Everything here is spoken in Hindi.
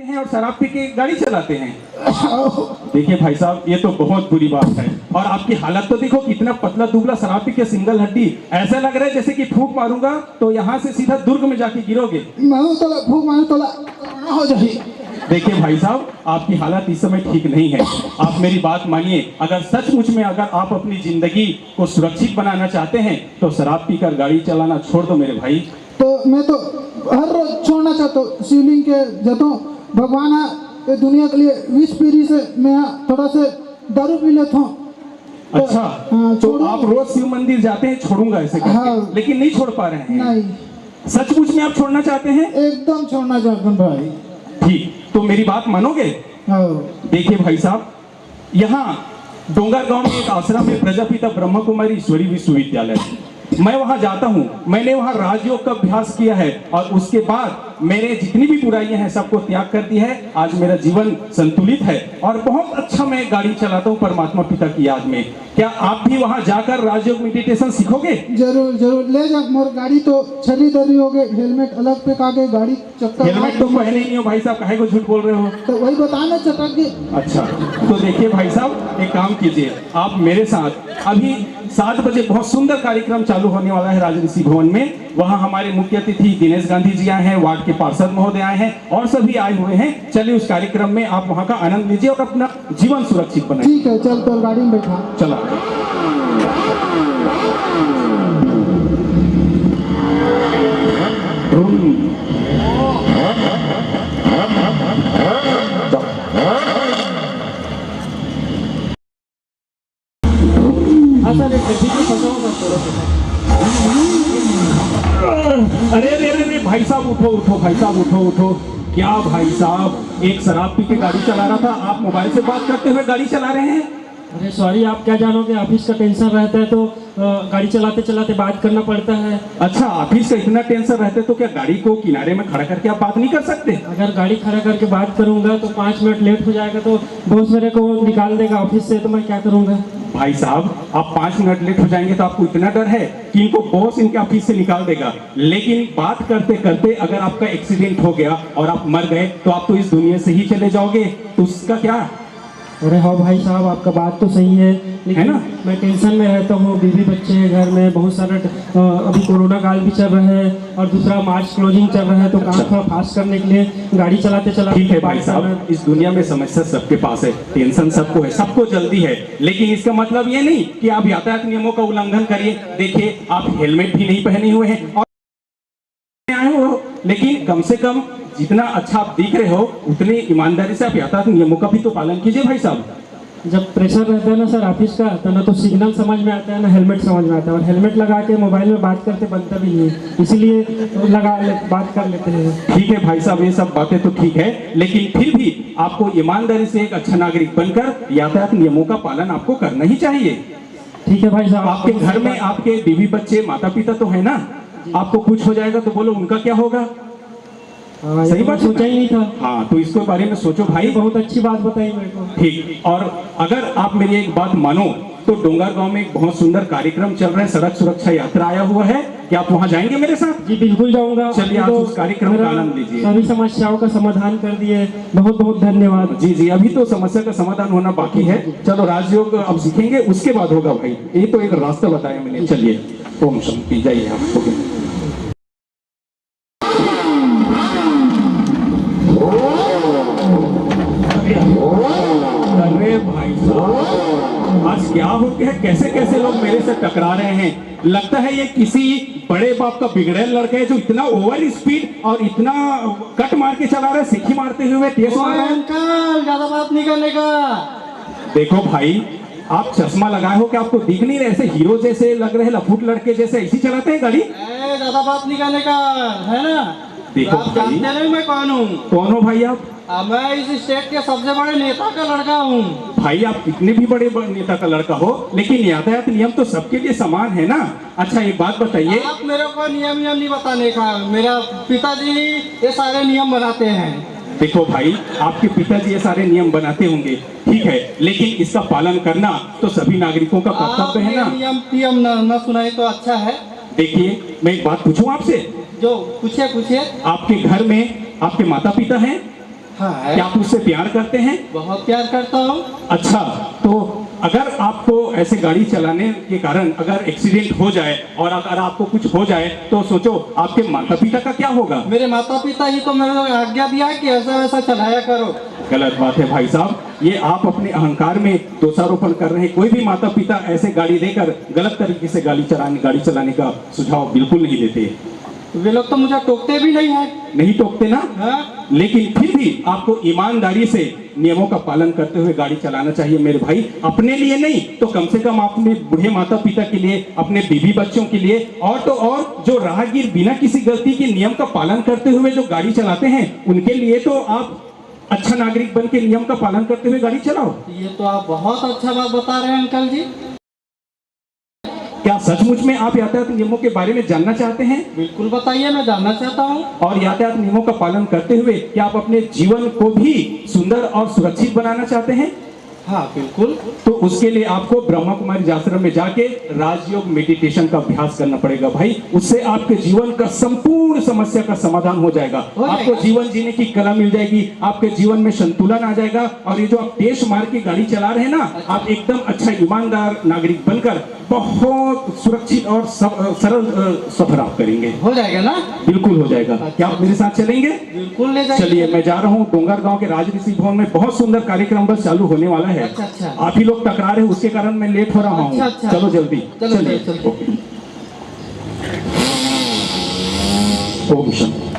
हैं और शराब पी के गाड़ी चलाते हैं। देखिए भाई साहब, ये तो बहुत बुरी बात है। और आपकी हालत तो देखो, कितना पतला दुबला, शराब पी के सिंगल हड्डी। ऐसा लग रहा है जैसे कि फूंक मारूंगा तो यहाँ से सीधा दुर्ग में जाके गिरोगे। फूंक मारू तो हो जाए। देखिए भाई साहब, आपकी हालत इस समय ठीक नहीं है। आप मेरी बात मानिए, अगर सचमुच में अगर आप अपनी जिंदगी को सुरक्षित बनाना चाहते हैं तो शराब पीकर गाड़ी चलाना छोड़ दो मेरे भाई। तो मैं तो हर रोज छोड़ना चाहता हूँ। शिवलिंग के जतो भगवान ये दुनिया के लिए 20 पीढ़ी से मैं थोड़ा से दारू पी लेता हूँ। अच्छा, तो आप रोज शिव मंदिर जाते हैं, छोड़ूंगा ऐसे करके। हाँ। लेकिन नहीं छोड़ पा रहे हैं। नहीं, सचमुच में आप छोड़ना चाहते हैं? एकदम छोड़ना चाहता हूँ भाई। ठीक, तो मेरी बात मानोगे? देखिए भाई साहब, यहाँ डोंगर गांव में एक आश्रम है, प्रजापिता ब्रह्म कुमारी ईश्वरी विश्वविद्यालय। मैं वहां जाता हूं, मैंने वहां राजयोग का अभ्यास किया है और उसके बाद मैंने जितनी भी बुराइयां हैं सबको त्याग कर दी है। आज मेरा जीवन संतुलित है और बहुत अच्छा मैं गाड़ी चलाता हूं परमात्मा पिता की याद में। क्या आप भी वहां जाकर राजयोग मेडिटेशन सीखोगे? जरूर जरूर ले जा। मोर गाड़ी तो छली दरी हो गई, हेलमेट अलग पे कागे, गाड़ी चक्का हेलमेट तो पहने नहीं हो भाई साहब, काहे को झूठ बोल रहे हो? तो वही बताना चटक गई। अच्छा, तो देखिए भाई साहब, एक काम कीजिए, आप मेरे साथ अभी 7 बजे बहुत सुंदर कार्यक्रम चालू होने वाला है राजऋषि भवन में। वहां हमारे मुख्य अतिथि दिनेश गांधी जी आए हैं, वार्ड के पार्षद महोदय आए हैं और सभी आए हुए हैं। चलिए उस कार्यक्रम में आप वहां का आनंद लीजिए और अपना जीवन सुरक्षित बनाइए। ठीक है, चल तो गाड़ी में बैठा। चला। अरे अरे अरे भाई साहब, उठो उठो भाई साहब, उठो उठो। क्या भाई साहब, एक शराब पी के गाड़ी चला रहा था, आप मोबाइल से बात करते हुए गाड़ी चला रहे हैं? अरे सॉरी, आप क्या जानोगे, ऑफिस का टेंशन रहता है तो गाड़ी चलाते चलाते बात करना पड़ता है। अच्छा, ऑफिस का इतना टेंशन रहता है तो क्या गाड़ी को किनारे में खड़ा करके आप बात नहीं कर सकते? अगर गाड़ी खड़ा करके बात करूंगा तो 5 मिनट लेट हो जाएगा तो बॉस मेरे को निकाल देगा ऑफिस से, तो मैं क्या करूंगा? भाई साहब, आप 5 मिनट लेट हो जाएंगे तो आपको इतना डर है कि इनको बॉस इनके ऑफिस से निकाल देगा। लेकिन बात करते करते अगर आपका एक्सीडेंट हो गया और आप मर गए तो आप तो इस दुनिया से ही चले जाओगे, तो उसका क्या? अरे हाँ भाई साहब, आपका बात तो सही है, लेकिन है ना? मैं टेंशन में रहता हूँ, बीवी बच्चे हैं घर में, बहुत सारा अभी कोरोना काल भी चल रहा है और दूसरा मार्च क्लोजिंग चल रहा है, तो काम थोड़ा फास्ट करने के लिए गाड़ी चलाते चलाते। ठीक है भाई साहब, इस दुनिया में समस्या सबके पास है, टेंशन सबको है, सबको जल्दी है, लेकिन इसका मतलब ये नहीं कि आप यातायात नियमों का उल्लंघन करिए। देखिए, आप हेलमेट भी नहीं पहने हुए हैं और आए हो, लेकिन कम से कम जितना अच्छा आप दिख रहे हो उतनी ईमानदारी से आप यातायात नियमों का भी तो पालन कीजिए भाई साहब। जब प्रेशर रहता है ना सर ऑफिस का, तो ना तो सिग्नल समझ में आता है ना हेलमेट समझ में आता है, और हेलमेट लगा के मोबाइल में बात करते बनता भी नहीं है, इसीलिए बात कर लेते हैं। ठीक है भाई साहब, ये सब बातें तो ठीक है, लेकिन फिर भी आपको ईमानदारी से एक अच्छा नागरिक बनकर यातायात नियमों का पालन आपको करना ही चाहिए। ठीक है भाई साहब। आपके घर में आपके बीवी बच्चे माता पिता तो है ना, आपको कुछ हो जाएगा तो बोलो उनका क्या होगा? सही बात, सोचा ही नहीं था। हाँ, तो इसके बारे में सोचो भाई। बहुत अच्छी बात बताई मेरे को। ठीक, और अगर आप मेरी एक बात मानो तो डोंगर गांव में एक बहुत सुंदर कार्यक्रम चल रहा है, सड़क सुरक्षा यात्रा आया हुआ है, क्या आप वहां जाएंगे मेरे साथ? जी बिल्कुल जाऊंगा। चलिए, आप उस कार्यक्रम का आनंद लीजिए। सभी समस्याओं का समाधान कर दिए, बहुत बहुत धन्यवाद। जी जी, अभी तो समस्या का समाधान होना बाकी है। चलो, राजयोग अब सीखेंगे, उसके बाद होगा भाई, ये तो एक रास्ता बताया मैंने। चलिए, ओम शांति, जाइए आप। अरे भाई साहब, आज क्या हो गया? कैसे कैसे लोग मेरे से टकरा रहे हैं? लगता है ये किसी बड़े बाप का बिगड़ेल लड़का है जो इतना ओवर स्पीड और इतना कट मार के चला रहा है, सिक्की मारते हुए तेज मार रहा है। अंकल, ज्यादा बात नहीं करने का। देखो भाई, आप चश्मा लगाए हो कि आपको दिख नहीं रहे? ऐसे हीरो जैसे लग रहे, लफूट लड़के जैसे ऐसी चलाते हैं गाड़ी। ज्यादा बात नहीं करने का है ना। देखो आप जानते नहीं मैं कौन हूँ? कौन हो भाई आप? मैं इस स्टेट के सबसे बड़े नेता का लड़का हूँ। भाई, आप कितने भी बड़े नेता का लड़का हो, लेकिन यातायात नियम तो सबके लिए समान है ना। अच्छा, एक बात बताइए। आप मेरे को नियम नहीं बताने का, मेरा पिताजी ये सारे नियम बनाते हैं। देखो भाई, आपके पिताजी ये सारे नियम बनाते होंगे, ठीक है, लेकिन इसका पालन करना तो सभी नागरिकों का कर्तव्य है ना। नियम न सुनाए तो अच्छा है। देखिए, मैं एक बात पूछूं आपसे? जो पूछिए। आपके घर में आपके माता पिता हैं? हाँ। क्या आप उससे प्यार करते हैं? बहुत प्यार करता हूँ। अच्छा, तो अगर आपको ऐसे गाड़ी चलाने के कारण अगर एक्सीडेंट हो जाए और अगर आपको कुछ हो जाए तो सोचो आपके माता पिता का क्या होगा? मेरे माता पिता ही तो मेरे को आज्ञा दिया है कि ऐसा वैसा चलाया करो। गलत बात है भाई साहब, ये आप अपने अहंकार में दोषारोपण कर रहे हैं। कोई भी माता पिता ऐसे गाड़ी लेकर गलत तरीके से गाड़ी चलाने का सुझाव बिल्कुल नहीं देते। वे लोग तो मुझे टोकते भी नहीं है। नहीं टोकते ना? हाँ? लेकिन फिर भी आपको ईमानदारी से नियमों का पालन करते हुए गाड़ी चलाना चाहिए मेरे भाई। अपने लिए नहीं तो कम से कम अपने बूढ़े माता पिता के लिए, अपने बीवी बच्चों के लिए, और तो और जो राहगीर बिना किसी गलती के नियम का पालन करते हुए जो गाड़ी चलाते हैं उनके लिए तो आप अच्छा नागरिक बन के नियम का पालन करते हुए गाड़ी चलाओ। ये तो आप बहुत अच्छा बात बता रहे हैं अंकल जी। क्या सचमुच में आप यातायात नियमों के बारे में जानना चाहते हैं? बिल्कुल बताइए, मैं जानना चाहता हूँ। और यातायात नियमों का पालन करते हुए क्या आप अपने जीवन को भी सुंदर और सुरक्षित बनाना चाहते हैं? हाँ बिल्कुल। तो उसके लिए आपको ब्रह्मा कुमारी आश्रम में जाके राजयोग मेडिटेशन का अभ्यास करना पड़ेगा भाई। उससे आपके जीवन का संपूर्ण समस्या का समाधान हो जाएगा। आपको जीवन जीने की कला मिल जाएगी, आपके जीवन में संतुलन आ जाएगा, और ये जो आप तेज मार के गाड़ी चला रहे हैं ना, आप एकदम अच्छा ईमानदार नागरिक बनकर बहुत सुरक्षित और सरल सफर आप करेंगे। हो जाएगा ना? बिल्कुल हो जाएगा। क्या आप मेरे साथ चलेंगे? बिल्कुल ले जाइए। चलिए, मैं जा रहा हूँ। डोंगरगांव के राजऋषि भवन में बहुत सुंदर कार्यक्रम बस चालू होने वाला है। अच्छा, अच्छा। आप ही लोग टकरा रहे हैं, उसके कारण मैं लेट हो रहा हूँ। अच्छा, अच्छा। चलो जल्दी चलो, चलिए। चलो, चलो। ओके। ओम शांति।